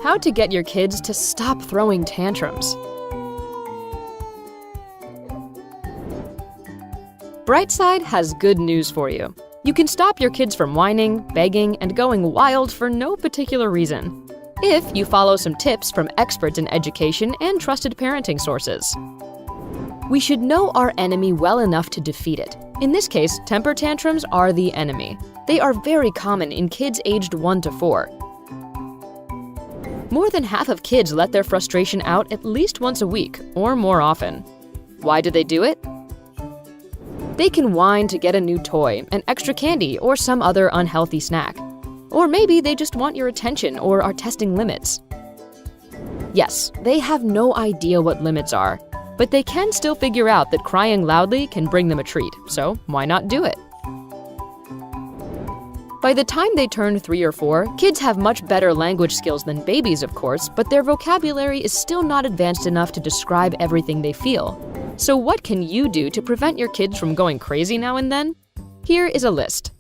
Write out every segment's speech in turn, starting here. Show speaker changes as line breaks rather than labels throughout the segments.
How to get your kids to stop throwing tantrums. Brightside has good news for you. You can stop your kids from whining, begging, and going wild for no particular reason, if you follow some tips from experts in education and trusted parenting sources. We should know our enemy well enough to defeat it. In this case, temper tantrums are the enemy. They are very common in kids aged 1 to 4. More than half of kids let their frustration out at least once a week, or more often. Why do they do it? They can whine to get a new toy, an extra candy, or some other unhealthy snack. Or maybe they just want your attention or are testing limits. Yes, they have no idea what limits are, but they can still figure out that crying loudly can bring them a treat, so why not do it? By the time they turn 3 or 4, kids have much better language skills than babies, of course, but their vocabulary is still not advanced enough to describe everything they feel. So what can you do to prevent your kids from going crazy now and then? Here is a list.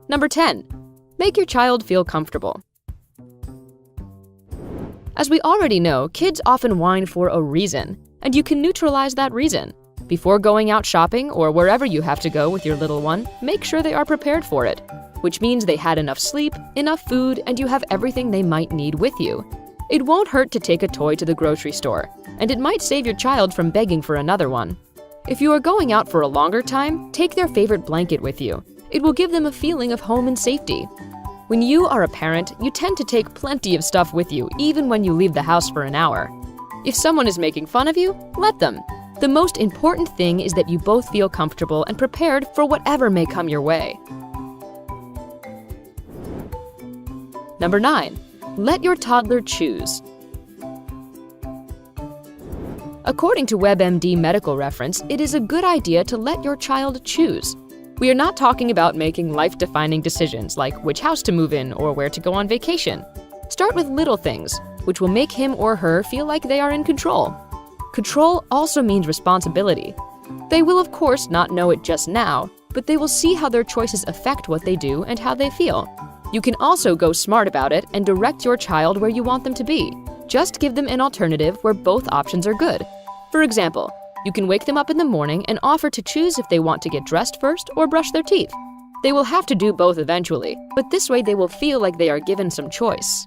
Number 10. Make your child feel comfortable. As we already know, kids often whine for a reason, and you can neutralize that reason. Before going out shopping or wherever you have to go with your little one, make sure they are prepared for it, which means they had enough sleep, enough food, and you have everything they might need with you. It won't hurt to take a toy to the grocery store, and it might save your child from begging for another one. If you are going out for a longer time, take their favorite blanket with you. It will give them a feeling of home and safety. When you are a parent, you tend to take plenty of stuff with you, even when you leave the house for an hour. If someone is making fun of you, let them. The most important thing is that you both feel comfortable and prepared for whatever may come your way. Number 9. Let your toddler choose. According to WebMD medical reference, it is a good idea to let your child choose. We are not talking about making life-defining decisions like which house to move in or where to go on vacation. Start with little things, which will make him or her feel like they are in control. Control also means responsibility. They will of course not know it just now, but they will see how their choices affect what they do and how they feel. You can also go smart about it and direct your child where you want them to be. Just give them an alternative where both options are good. For example, you can wake them up in the morning and offer to choose if they want to get dressed first or brush their teeth. They will have to do both eventually, but this way they will feel like they are given some choice.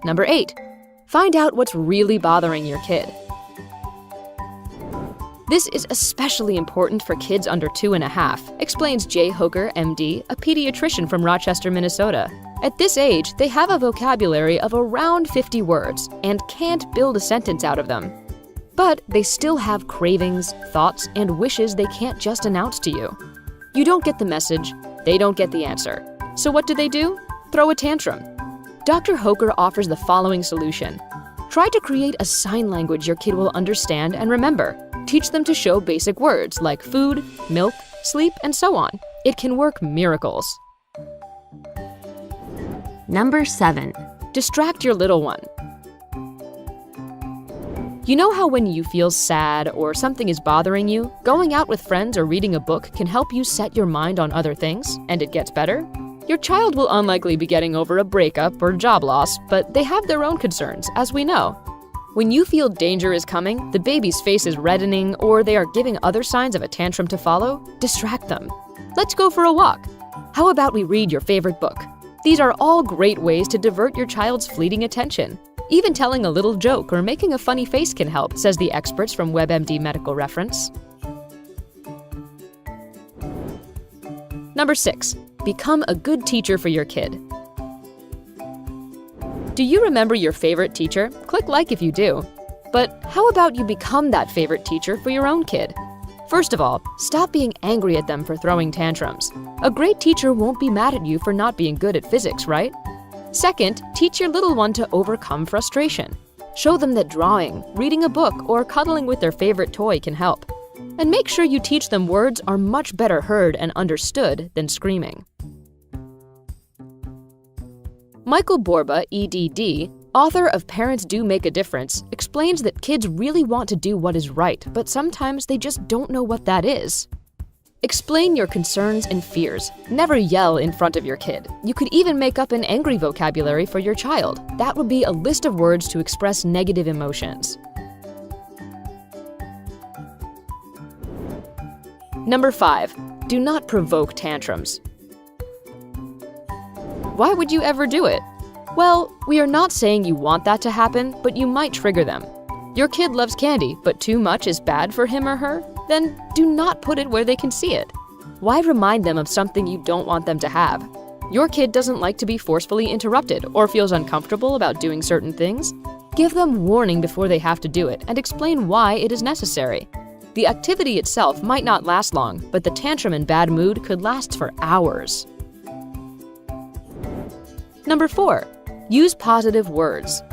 Number 8. Find out what's really bothering your kid. This is especially important for kids under 2.5, explains Jay Hooker, MD, a pediatrician from Rochester, Minnesota. At this age, they have a vocabulary of around 50 words and can't build a sentence out of them. But they still have cravings, thoughts, and wishes they can't just announce to you. You don't get the message, they don't get the answer. So what do? Throw a tantrum. Dr. Hoker offers the following solution. Try to create a sign language your kid will understand and remember. Teach them to show basic words like food, milk, sleep, and so on. It can work miracles.
Number 7.
Distract your little one. You know how when you feel sad or something is bothering you, going out with friends or reading a book can help you set your mind on other things, and it gets better? Your child will unlikely be getting over a breakup or job loss, but they have their own concerns, as we know. When you feel danger is coming, the baby's face is reddening, or they are giving other signs of a tantrum to follow, distract them. Let's go for a walk. How about we read your favorite book? These are all great ways to divert your child's fleeting attention. Even telling a little joke or making a funny face can help, says the experts from WebMD medical reference. Number 6. Become a good teacher for your kid. Do you remember your favorite teacher? Click like if you do. But how about you become that favorite teacher for your own kid? First of all, stop being angry at them for throwing tantrums. A great teacher won't be mad at you for not being good at physics, right? Second, teach your little one to overcome frustration. Show them that drawing, reading a book, or cuddling with their favorite toy can help. And make sure you teach them words are much better heard and understood than screaming. Michael Borba, EDD, author of Parents Do Make a Difference, explains that kids really want to do what is right, but sometimes they just don't know what that is. Explain your concerns and fears. Never yell in front of your kid. You could even make up an angry vocabulary for your child. That would be a list of words to express negative emotions. Number 5. Do not provoke tantrums. Why would you ever do it? Well, we are not saying you want that to happen, but you might trigger them. Your kid loves candy, but too much is bad for him or her? Then do not put it where they can see it. Why remind them of something you don't want them to have? Your kid doesn't like to be forcefully interrupted or feels uncomfortable about doing certain things? Give them warning before they have to do it and explain why it is necessary. The activity itself might not last long, but the tantrum and bad mood could last for hours. Number 4. Use positive words.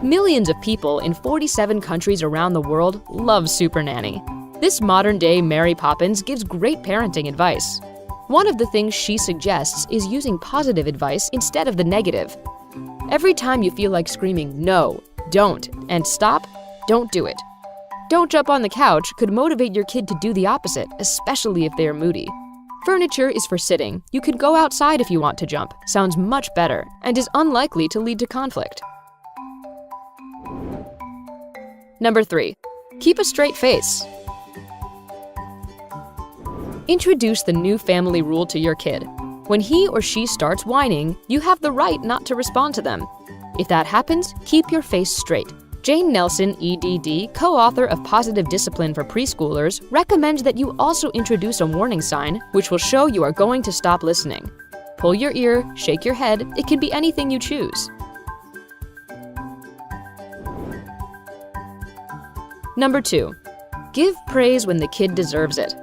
Millions of people in 47 countries around the world love Super Nanny. This modern-day Mary Poppins gives great parenting advice. One of the things she suggests is using positive advice instead of the negative. Every time you feel like screaming "no," "don't," and "stop," don't do it. "Don't jump on the couch" could motivate your kid to do the opposite, especially if they are moody. Furniture is for sitting. You could go outside if you want to jump. Sounds much better and is unlikely to lead to conflict. Number 3. Keep a straight face. Introduce the new family rule to your kid. When he or she starts whining, you have the right not to respond to them. If that happens, keep your face straight. Jane Nelson, EDD, co-author of Positive Discipline for Preschoolers, recommends that you also introduce a warning sign, which will show you are going to stop listening. Pull your ear, shake your head, it can be anything you choose. Number 2. Give praise when the kid deserves it.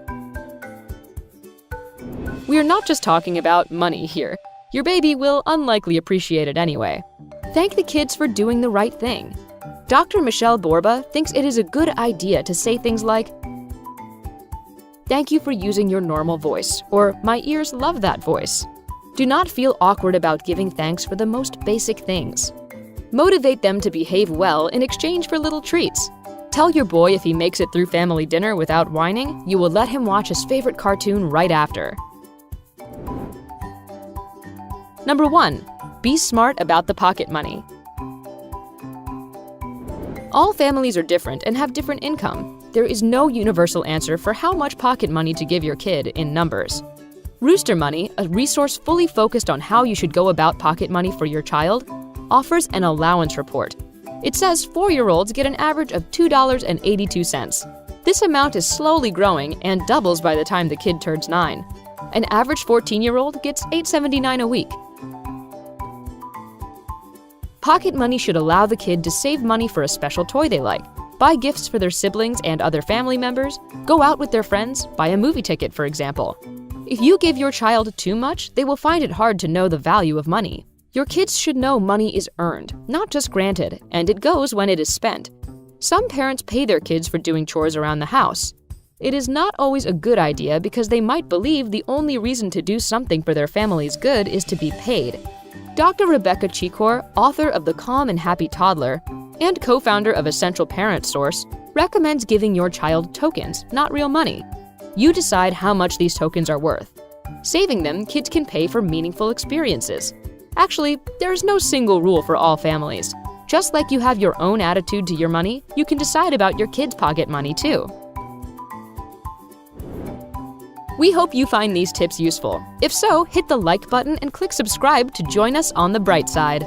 We are not just talking about money here. Your baby will unlikely appreciate it anyway. Thank the kids for doing the right thing. Dr. Michelle Borba thinks it is a good idea to say things like, "Thank you for using your normal voice," or "My ears love that voice." Do not feel awkward about giving thanks for the most basic things. Motivate them to behave well in exchange for little treats. Tell your boy if he makes it through family dinner without whining, you will let him watch his favorite cartoon right after. Number 1. Be smart about the pocket money. All families are different and have different income. There is no universal answer for how much pocket money to give your kid in numbers. Rooster Money, a resource fully focused on how you should go about pocket money for your child, offers an allowance report. It says 4-year-olds get an average of $2.82. This amount is slowly growing and doubles by the time the kid turns 9. An average 14-year-old gets $8.79 a week. Pocket money should allow the kid to save money for a special toy they like, buy gifts for their siblings and other family members, go out with their friends, buy a movie ticket, for example. If you give your child too much, they will find it hard to know the value of money. Your kids should know money is earned, not just granted, and it goes when it is spent. Some parents pay their kids for doing chores around the house. It is not always a good idea because they might believe the only reason to do something for their family's good is to be paid. Dr. Rebecca Chikor, author of The Calm and Happy Toddler and co-founder of Essential Parent Source, recommends giving your child tokens, not real money. You decide how much these tokens are worth. Saving them, kids can pay for meaningful experiences. Actually, there is no single rule for all families. Just like you have your own attitude to your money, you can decide about your kids' pocket money too. We hope you find these tips useful. If so, hit the like button and click subscribe to join us on the bright side.